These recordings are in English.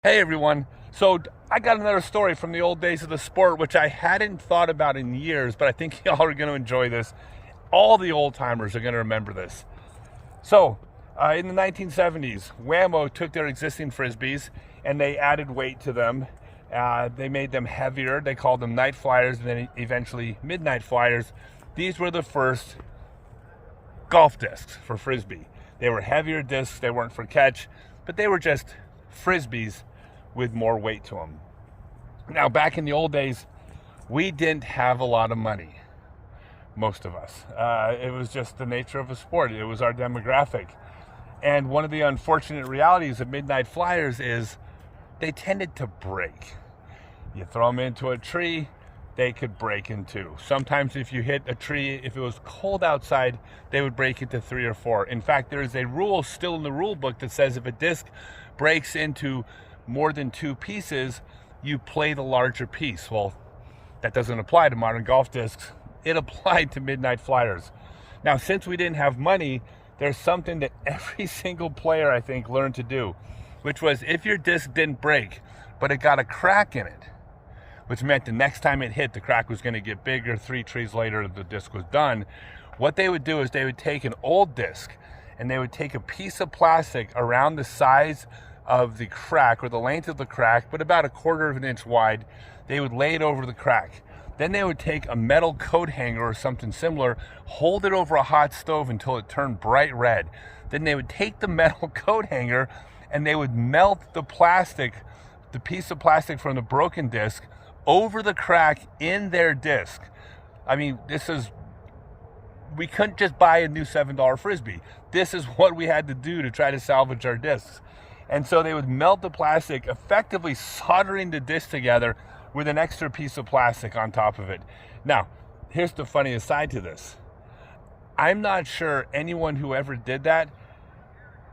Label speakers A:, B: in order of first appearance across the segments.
A: Hey everyone. So I got another story from the old days of the sport, which I hadn't thought about in years, but I think y'all are going to enjoy this. All the old timers are going to remember this. So in the 1970s, Wham-O took their existing frisbees and they added weight to them. They made them heavier. They called them night flyers and then eventually midnight flyers. These were the first golf discs for frisbee. They were heavier discs. They weren't for catch, but they were just frisbees with more weight to them. Now, back in the old days, we didn't have a lot of money, most of us. It was just the nature of a sport. It was our demographic. And one of the unfortunate realities of midnight flyers is they tended to break. You throw them into a tree, they could break in two. Sometimes if you hit a tree, if it was cold outside, they would break into three or four. In fact, there is a rule still in the rule book that says if a disc breaks into more than two pieces, you play the larger piece. Well, that doesn't apply to modern golf discs. It applied to midnight flyers. Now, since we didn't have money, there's something that every single player, I think, learned to do, which was if your disc didn't break, but it got a crack in it, which meant the next time it hit, the crack was going to get bigger. 3 trees later, the disc was done. What they would do is they would take an old disc and they would take a piece of plastic around the size of the crack or the length of the crack, but about 1/4 of an inch wide. They would lay it over the crack. Then they would take a metal coat hanger or something similar, hold it over a hot stove until it turned bright red. Then they would take the metal coat hanger and they would melt the plastic, the piece of plastic from the broken disc, over the crack in their disc. I mean, we couldn't just buy a new $7 frisbee. This is what we had to do to try to salvage our discs. And so they would melt the plastic, effectively soldering the disc together with an extra piece of plastic on top of it. Now, here's the funny aside to this. I'm not sure anyone who ever did that,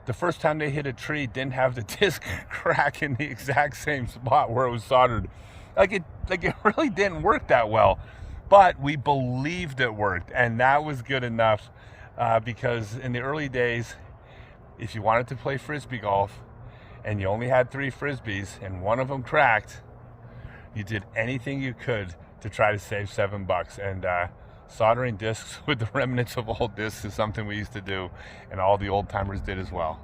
A: the first time they hit a tree, didn't have the disc crack in the exact same spot where it was soldered. Like it really didn't work that well, but we believed it worked, and that was good enough because in the early days, if you wanted to play frisbee golf and you only had 3 frisbees and one of them cracked, you did anything you could to try to save $7. And soldering discs with the remnants of old discs is something we used to do, and all the old timers did as well.